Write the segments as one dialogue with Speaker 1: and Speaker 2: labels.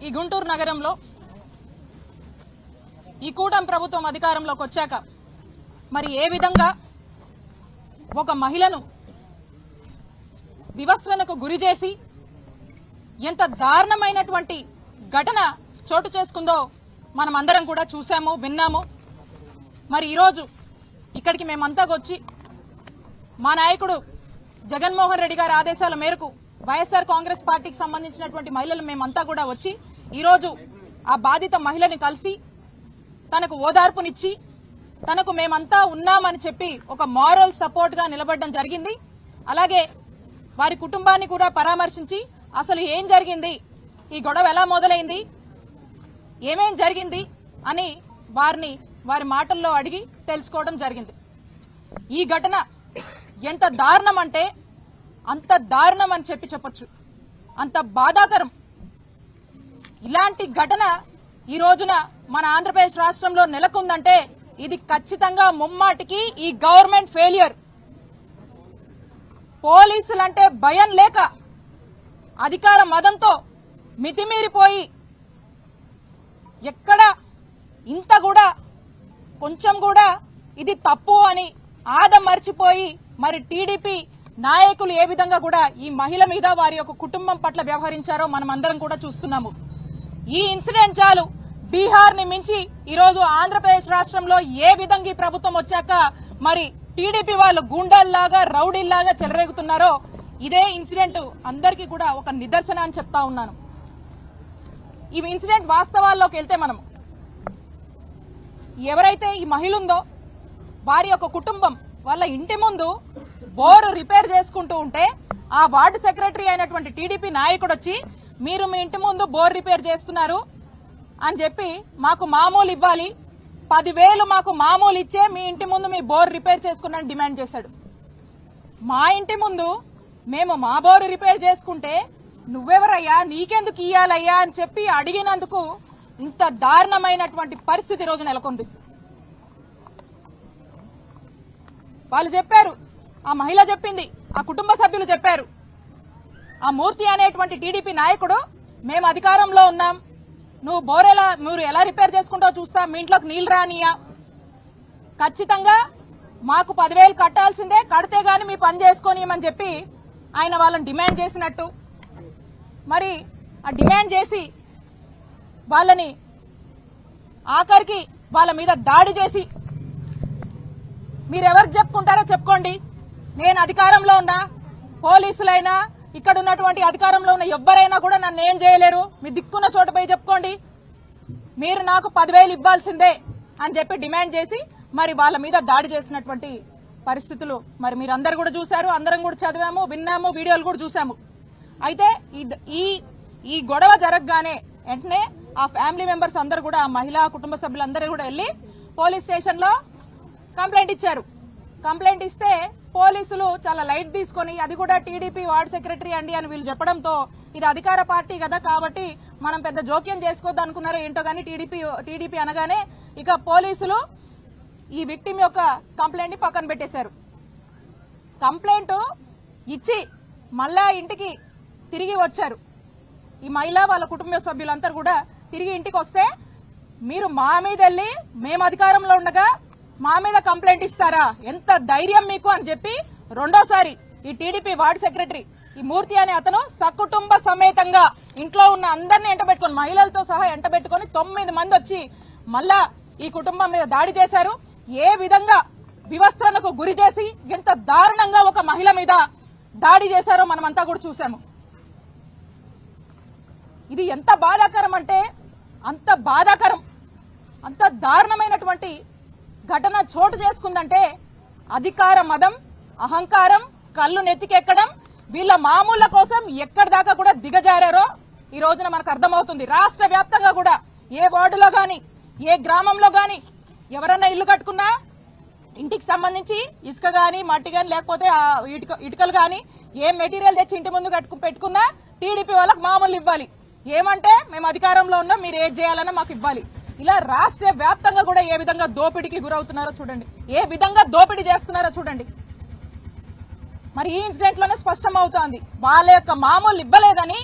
Speaker 1: ఈ గుంటూరు నగరంలో ఈ కూటమి ప్రభుత్వం అధికారంలోకి వచ్చాక మరి ఏ విధంగా ఒక మహిళను వివస్త్రణకు గురి చేసి ఎంత దారుణమైనటువంటి ఘటన చోటు చేసుకుందో మనం అందరం కూడా చూసాము, విన్నాము. మరి ఈరోజు ఇక్కడికి మేమంతా వచ్చి మా నాయకుడు జగన్మోహన్ రెడ్డి గారి ఆదేశాల మేరకు వైఎస్ఆర్ కాంగ్రెస్ పార్టీకి సంబంధించినటువంటి మహిళలు మేమంతా కూడా వచ్చి ఈరోజు ఆ బాధిత మహిళని కలిసి తనకు ఓదార్పునిచ్చి తనకు మేమంతా ఉన్నామని చెప్పి ఒక మారల్ సపోర్ట్ గా నిలబడడం జరిగింది. అలాగే వారి కుటుంబాన్ని కూడా పరామర్శించి అసలు ఏం జరిగింది, ఈ గొడవ ఎలా మొదలైంది, ఏమేం జరిగింది అని వారి మాటల్లో అడిగి తెలుసుకోవడం జరిగింది. ఈ ఘటన ఎంత దారుణం అంటే అంత దారుణం అని చెప్పొచ్చు, అంత బాధాకరం. ఇలాంటి ఘటన ఈ రోజున మన ఆంధ్రప్రదేశ్ రాష్ట్రంలో నెలకొందంటే ఇది ఖచ్చితంగా ముమ్మాటికి ఈ గవర్నమెంట్ ఫెయిల్యూర్. పోలీసులంటే భయం లేక అధికార మదంతో మితిమీరిపోయి ఎక్కడ ఇంత కూడా కొంచెం కూడా ఇది తప్పు అని ఆదం మర్చిపోయి మరి టీడీపీ నాయకులు ఏ విధంగా కూడా ఈ మహిళ మీద వారి యొక్క కుటుంబం పట్ల వ్యవహరించారో మనం అందరం కూడా చూస్తున్నాము. ఈ ఇన్సిడెంట్ చాలు బీహార్ ని మించి ఈరోజు ఆంధ్రప్రదేశ్ రాష్ట్రంలో ఏ విధంగా ఈ ప్రభుత్వం వచ్చాక మరి టీడీపీ వాళ్ళు గూండాల్లాగా రౌడీల్లాగా చెలరేగుతున్నారో ఇదే ఇన్సిడెంట్ అందరికీ కూడా ఒక నిదర్శన అని చెప్తా ఉన్నాను. ఈ ఇన్సిడెంట్ వాస్తవాల్లోకి వెళ్తే మనం ఎవరైతే ఈ మహిళ ఉందో వారి యొక్క కుటుంబం వాళ్ళ ఇంటి ముందు బోరు రిపేర్ చేసుకుంటూ ఉంటే ఆ వార్డు సెక్రటరీ అయినటువంటి టీడీపీ నాయకుడు వచ్చి మీరు మీ ఇంటి ముందు బోర్ రిపేర్ చేస్తున్నారు అని చెప్పి మాకు మామూలు ఇవ్వాలి, 10,000 మాకు మామూలు ఇచ్చే మీ ఇంటి ముందు మీ బోర్ రిపేర్ చేసుకున్నాను డిమాండ్ చేశాడు. మా ఇంటి ముందు మేము మా బోరు రిపేర్ చేసుకుంటే నువ్వెవరయ్యా, నీకెందుకు ఇయ్యాలయ్యా అని చెప్పి అడిగినందుకు ఇంత దారుణమైనటువంటి పరిస్థితి రోజు నెలకొంది. వాళ్ళు చెప్పారు, ఆ మహిళ చెప్పింది, ఆ కుటుంబ సభ్యులు చెప్పారు, ఆ మూర్తి అనేటువంటి టీడీపీ నాయకుడు మేము అధికారంలో ఉన్నాం, నువ్వు మీరు ఎలా రిపేర్ చేసుకుంటావో చూస్తా, మీ ఇంట్లోకి నీళ్లు రానియా, ఖచ్చితంగా మాకు 10,000 కట్టాల్సిందే, కడితే గాని మీ పని చేసుకోనియమని చెప్పి ఆయన వాళ్ళని డిమాండ్ చేసినట్టు మరి ఆ డిమాండ్ చేసి వాళ్ళని ఆఖరికి వాళ్ళ మీద దాడి చేసి మీరెవరికి చెప్పుకుంటారో చెప్పుకోండి, నేను అధికారంలో ఉన్నా, పోలీసులైనా ఇక్కడ ఉన్నటువంటి అధికారంలో ఉన్న ఎవ్వరైనా కూడా నన్ను ఏం చేయలేరు, మీ దిక్కున్న చోట పోయి చెప్పుకోండి, మీరు నాకు 10,000 ఇవ్వాల్సిందే అని చెప్పి డిమాండ్ చేసి మరి వాళ్ళ మీద దాడి చేసినటువంటి పరిస్థితులు మరి మీరందరూ కూడా చూశారు, అందరం కూడా చదివాము, విన్నాము, వీడియోలు కూడా చూసాము. అయితే ఈ గొడవ జరగగానే వెంటనే ఆ ఫ్యామిలీ మెంబర్స్ అందరూ కూడా, ఆ మహిళా కుటుంబ సభ్యులందరూ కూడా వెళ్లి పోలీస్ స్టేషన్ లో కంప్లైంట్ ఇచ్చారు. కంప్లైంట్ ఇస్తే పోలీసులు చాలా లైట్ తీసుకుని అది కూడా టీడీపీ వార్డు సెక్రటరీ అండి అని వీళ్ళు చెప్పడంతో ఇది అధికార పార్టీ కదా కాబట్టి మనం పెద్ద జోక్యం చేసుకోవద్దు అనుకున్నారో ఏంటో గానీ టీడీపీ అనగానే ఇక పోలీసులు ఈ విక్టిమ్ యొక్క కంప్లైంట్ ని పక్కన పెట్టేశారు. కంప్లైంట్ ఇచ్చి మళ్ళా ఇంటికి తిరిగి వచ్చారు. ఈ మహిళ వాళ్ళ కుటుంబ సభ్యులందరూ కూడా తిరిగి ఇంటికి వస్తే మీరు మా మీద వెళ్ళి మేము అధికారంలో ఉండగా మా మీద కంప్లైంట్ ఇస్తారా, ఎంత ధైర్యం మీకు అని చెప్పి రెండోసారి ఈ టీడీపీ వార్డు సెక్రటరీ ఈ మూర్తి అనే అతను సకుటుంబ సమేతంగా ఇంట్లో ఉన్న అందరినీ ఎంటబెట్టుకుని మహిళలతో సహా ఎంటబెట్టుకుని 9 మంది వచ్చి మళ్ళా ఈ కుటుంబం మీద దాడి చేశారు. ఏ విధంగా వివస్త్రణకు గురి చేసి ఎంత దారుణంగా ఒక మహిళ మీద దాడి చేశారో మనమంతా కూడా చూసాము. ఇది ఎంత బాధాకరం అంటే అంత బాధాకరం, అంత దారుణమైనటువంటి ఘటన చోటు చేసుకుందంటే అధికార మదం, అహంకారం, కళ్ళు నెత్తికెక్కడం, వీళ్ళ మామూళ్ల కోసం ఎక్కడి దాకా కూడా దిగజారారో ఈ రోజున మనకు అర్థమవుతుంది. రాష్ట్ర వ్యాప్తంగా కూడా ఏ వార్డులో గాని ఏ గ్రామంలో గాని ఎవరన్నా ఇల్లు కట్టుకున్నా ఇంటికి సంబంధించి ఇసుక గాని మట్టి గాని లేకపోతే ఇటుకలు గాని ఏ మెటీరియల్ తెచ్చి ఇంటి ముందు పెట్టుకున్నా టీడీపీ వాళ్ళకి మామూలు ఇవ్వాలి, ఏమంటే మేము అధికారంలో ఉన్నాం, మీరు ఏది చేయాలన్నా మాకు ఇవ్వాలి. ఇలా రాష్ట్ర వ్యాప్తంగా కూడా ఏ విధంగా దోపిడీకి గురవుతున్నారో చూడండి, ఏ విధంగా దోపిడీ చేస్తున్నారో చూడండి. మరి ఈ ఇన్సిడెంట్ లోనే స్పష్టమవుతోంది వాళ్ళ యొక్క మామూలు ఇవ్వలేదని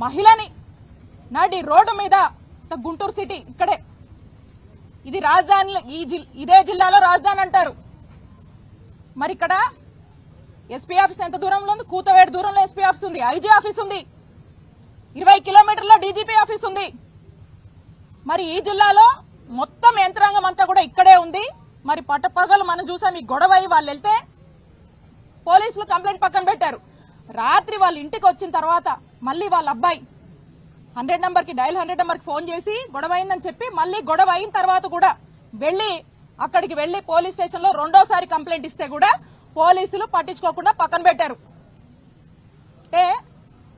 Speaker 1: మహిళని నాటి రోడ్డు మీద గుంటూరు సిటీ ఇక్కడే, ఇది రాజధాని, ఇదే జిల్లాలో రాజధాని అంటారు. మరి ఇక్కడ ఎస్పీ ఆఫీస్ ఎంత దూరంలో ఉంది? కూతవేడు దూరంలో ఎస్పీ ఆఫీస్ ఉంది, ఐజీ ఆఫీస్ ఉంది, 20 కిలోమీటర్లో డీజీపీ ఆఫీస్ ఉంది. మరి ఈ జిల్లాలో మొత్తం యంత్రాంగం అంతా కూడా ఇక్కడే ఉంది. మరి పట్టపగలు మనం చూసాం ఈ గొడవ అయి వాళ్ళు వెళ్తే పోలీసులు కంప్లైంట్ పక్కన పెట్టారు. రాత్రి వాళ్ళ ఇంటికి వచ్చిన తర్వాత మళ్ళీ వాళ్ళ అబ్బాయి 100 నంబర్కి డయల్ 100 నంబర్కి ఫోన్ చేసి గొడవ అయిందని చెప్పి మళ్ళీ గొడవ అయిన తర్వాత కూడా అక్కడికి వెళ్లి పోలీస్ స్టేషన్ లో రెండోసారి కంప్లైంట్ ఇస్తే కూడా పోలీసులు పట్టించుకోకుండా పక్కన పెట్టారు. అంటే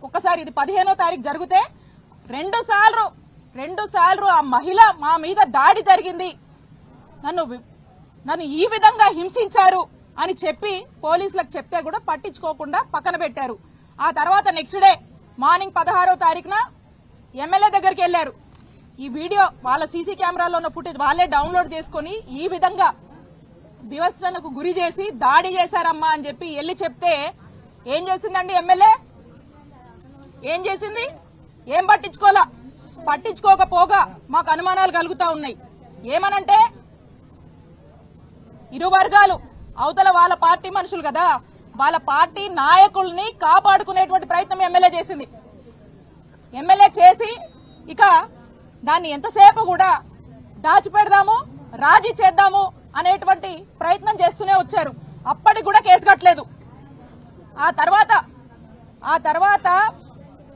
Speaker 1: ఒక్కసారి ఇది 15వ తారీఖు జరిగితే రెండు సార్లు ఆ మహిళ మా మీద దాడి జరిగింది, నన్ను ఈ విధంగా హింసించారు అని చెప్పి పోలీసులకు చెప్తే కూడా పట్టించుకోకుండా పక్కన పెట్టారు. ఆ తర్వాత నెక్స్ట్ డే మార్నింగ్ 16వ తారీఖున ఎమ్మెల్యే దగ్గరికి వెళ్లారు. ఈ వీడియో వాళ్ళ సీసీ కెమెరాలో ఉన్న ఫుటేజ్ వాళ్ళే డౌన్లోడ్ చేసుకుని ఈ విధంగా వివస్త్రణకు గురి చేసి దాడి చేశారమ్మా అని చెప్పి వెళ్లి చెప్తే ఏం చేసిందండి ఎమ్మెల్యే? ఏం చేసింది? ఏం పట్టించుకోకపోగా మాకు అనుమానాలు కలుగుతా ఉన్నాయి. ఏమనంటే ఇరు వర్గాలు అవతల వాళ్ళ పార్టీ మనుషులు కదా, వాళ్ళ పార్టీ నాయకుల్ని కాపాడుకునేటువంటి ప్రయత్నం ఎమ్మెల్యే చేసింది. ఎమ్మెల్యే చేసి ఇక దాన్ని ఎంతసేపు కూడా దాచిపెడదాము, రాజీ చేద్దాము అనేటువంటి ప్రయత్నం చేస్తూనే వచ్చారు. అప్పటికి కూడా కేసు కట్టలేదు. ఆ తర్వాత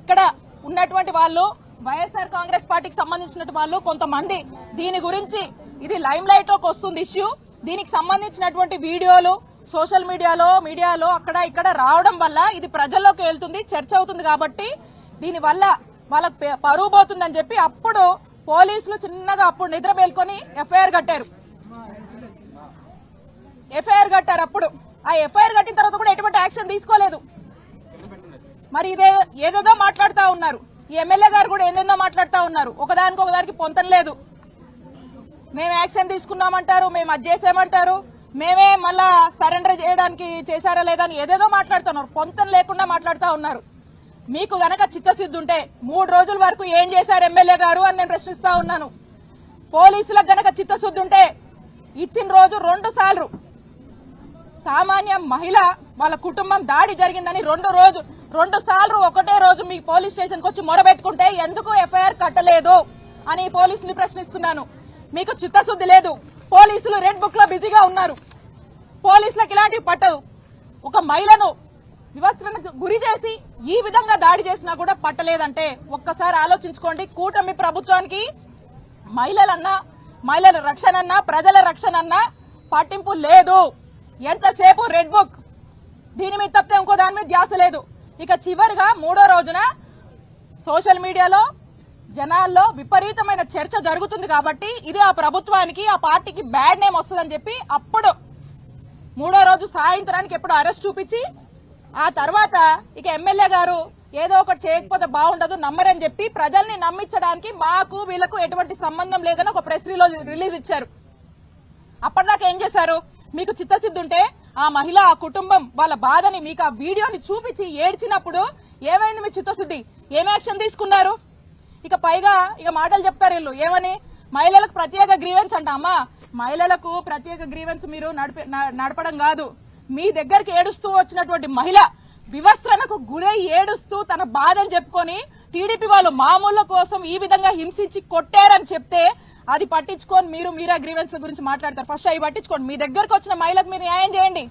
Speaker 1: ఇక్కడ ఉన్నటువంటి వాళ్ళు వైఎస్ఆర్ కాంగ్రెస్ పార్టీకి సంబంధించిన వాళ్ళు కొంతమంది దీని గురించి ఇది లైమ్ లైట్ లోకి వస్తుంది ఇష్యూ, దీనికి సంబంధించినటువంటి వీడియోలు సోషల్ మీడియాలో అక్కడ ఇక్కడ రావడం వల్ల ఇది ప్రజల్లోకి వెళ్తుంది, చర్చ అవుతుంది కాబట్టి దీని వల్ల వాళ్ళకు పరువు పోతుందని చెప్పి అప్పుడు పోలీసులు చిన్నగా అప్పుడు నిద్ర మేల్కొని ఎఫ్ఐఆర్ కట్టారు. అప్పుడు ఆ ఎఫ్ఐఆర్ కట్టిన తర్వాత కూడా ఎటువంటి యాక్షన్ తీసుకోలేదు. మరి ఏదేదో మాట్లాడుతూ ఉన్నారు. ఈ ఎమ్మెల్యే గారు కూడా ఏదేదో మాట్లాడుతూ ఉన్నారు. ఒకదానికి పొంతం లేదు. మేము యాక్షన్ తీసుకున్నామంటారు, మేము అది చేసామంటారు, మేమే మళ్ళా సరెండర్ చేయడానికి చేశారా లేదా అని ఏదేదో మాట్లాడుతున్నారు. పొంతం లేకుండా మాట్లాడుతూ ఉన్నారు. మీకు గనక చిత్తశుద్ధి ఉంటే 3 రోజుల వరకు ఏం చేశారు ఎమ్మెల్యే గారు అని నేను ప్రశ్నిస్తా ఉన్నాను. పోలీసులకు గనక చిత్తశుద్ధి ఉంటే ఇచ్చిన రోజు 2 సార్లు సామాన్య మహిళ వాళ్ళ కుటుంబం దాడి జరిగిందని 2 సార్లు ఒకటే రోజు మీ పోలీస్ స్టేషన్ కు వచ్చి మొరబెట్టుకుంటే ఎందుకు ఎఫ్ఐఆర్ కట్టలేదు అని పోలీసులు ప్రశ్నిస్తున్నాను. మీకు చిత్తశుద్ధి లేదు. పోలీసులు రెడ్ బుక్ లో బిజీగా ఉన్నారు. పోలీసులకు ఇలాంటివి పట్టదు. ఒక మహిళను వివస్త్రణకు గురి చేసి ఈ విధంగా దాడి చేసినా కూడా పట్టలేదంటే ఒక్కసారి ఆలోచించుకోండి. కూటమి ప్రభుత్వానికి మహిళల రక్షణ ప్రజల రక్షణ పట్టింపు లేదు. ఎంతసేపు రెడ్ బుక్, దీని మీద తప్పితే ఇంకో దాని మీద ధ్యాస లేదు. ఇక చివరిగా 3వ రోజున సోషల్ మీడియాలో జనాల్లో విపరీతమైన చర్చ జరుగుతుంది కాబట్టి ఇది ఆ ప్రభుత్వానికి ఆ పార్టీకి బ్యాడ్ నేమ్ వస్తుందని చెప్పి అప్పుడు 3వ రోజు సాయంత్రానికి ఎప్పుడు అరెస్ట్ చూపించి ఆ తర్వాత ఇక ఎమ్మెల్యే గారు ఏదో ఒకటి చేయకపోతే బాగుండదు నమ్మరని చెప్పి ప్రజల్ని నమ్మించడానికి మాకు వీళ్లకు ఎటువంటి సంబంధం లేదని ఒక ప్రెస్ రిలీజ్ ఇచ్చారు. అప్పటిదాకా ఏం చేశారు? మీకు చిత్తశుద్ధి ఉంటే ఆ మహిళ ఆ కుటుంబం వాళ్ళ బాధని మీకు ఆ వీడియోని చూపించి ఏడ్చినప్పుడు ఏమైంది మీ చిత్తశుద్ధి? ఏం యాక్షన్ తీసుకున్నారు? ఇక పైగా ఇక మాటలు చెప్తారు వీళ్ళు ఏమని, మహిళలకు ప్రత్యేక గ్రీవెన్స్ అంట. అమ్మా, మహిళలకు ప్రత్యేక గ్రీవెన్స్ మీరు నడపడం కాదు. మీ దగ్గరికి ఏడుస్తూ వచ్చినటువంటి మహిళ వివస్త్రణకు గురై ఏడుస్తూ తన బాధని చెప్పుకొని టీడీపీ వాళ్ళు మామూళ్ల కోసం ఈ విధంగా హింసించి కొట్టారని చెప్తే అది పట్టించుకొని మీరే గ్రీవెన్స్ గురించి మాట్లాడతారు. ఫస్ట్ అవి పట్టించుకోండి. మీ దగ్గరకు వచ్చిన మహిళకు మీరు న్యాయం చేయండి.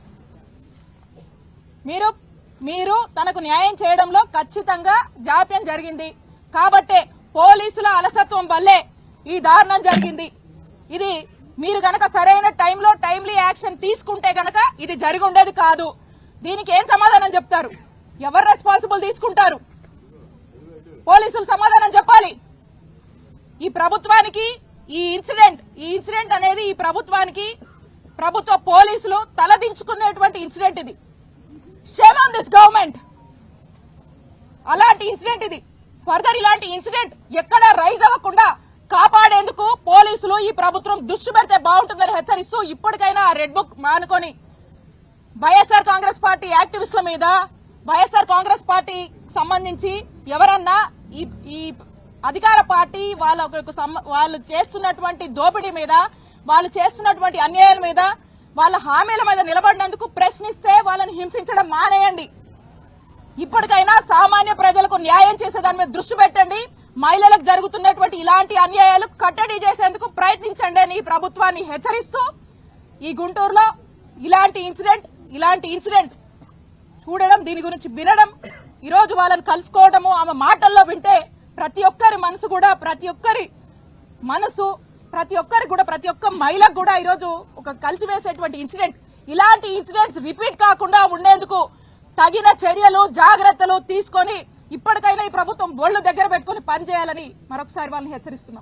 Speaker 1: మీరు తనకు న్యాయం చేయడంలో ఖచ్చితంగా జాప్యం జరిగింది కాబట్టే పోలీసుల అలసత్వం వల్లే ఈ దారుణం జరిగింది. ఇది మీరు గనక సరైన టైంలో టైమ్లీ యాక్షన్ తీసుకుంటే గనక ఇది జరిగి ఉండేది కాదు. దీనికి ఏం సమాధానం చెప్తారు? ఎవరు రెస్పాన్సిబుల్ తీసుకుంటారు? పోలీసులు సమాధానం చెప్పాలి. ఈ ప్రభుత్వానికి ఈ ఇన్సిడెంట్ అనేది ఈ ప్రభుత్వానికి ప్రభుత్వ పోలీసులు తలదించుకునేటువంటి ఇన్సిడెంట్ ఇది. Shame on this government. అలాంటి ఇన్సిడెంట్ ఇది. ఫర్దర్ ఇలాంటి ఇన్సిడెంట్ ఎక్కడ రైజ్ అవ్వకుండా కాపాడేందుకు పోలీసులు ఈ ప్రభుత్వం దృష్టి పెడితే బాగుంటుందని హెచ్చరిస్తూ ఇప్పటికైనా ఆ రెడ్ బుక్ మానుకొని వైఎస్ఆర్ కాంగ్రెస్ పార్టీ యాక్టివిస్టుల మీద వైఎస్ఆర్ కాంగ్రెస్ పార్టీ సంబంధించి ఎవరన్నా ఈ అధికార పార్టీ వాళ్ళు చేస్తున్నటువంటి దోపిడీ మీద, వాళ్ళు చేస్తున్నటువంటి అన్యాయాల మీద, వాళ్ళ హామీల మీద నిలబడినందుకు ప్రశ్నిస్తే వాళ్ళని హింసించడం మానేయండి. ఇప్పటికైనా సామాన్య ప్రజలకు న్యాయం చేసే దాని మీద దృష్టి పెట్టండి. మహిళలకు జరుగుతున్నటువంటి ఇలాంటి అన్యాయాలు కట్టడి చేసేందుకు ప్రయత్నించండి అని ప్రభుత్వాన్ని హెచ్చరిస్తూ, ఈ గుంటూరులో ఇలాంటి ఇన్సిడెంట్ చూడడం, దీని గురించి వినడం, ఈ రోజు వాళ్ళని కలుసుకోవడము, ఆమె మాటల్లో వింటే ప్రతి ఒక్కరి మనసు కూడా, ప్రతి ఒక్క మహిళకు కూడా ఈరోజు ఒక కలిసివేసేటువంటి ఇన్సిడెంట్. ఇలాంటి ఇన్సిడెంట్స్ రిపీట్ కాకుండా ఉండేందుకు తగిన చర్యలు, జాగ్రత్తలు తీసుకొని ఇప్పటికైనా ఈ ప్రభుత్వం ఒళ్ళు దగ్గర పెట్టుకుని పనిచేయాలని మరొకసారి వాళ్ళని హెచ్చరిస్తున్నాం.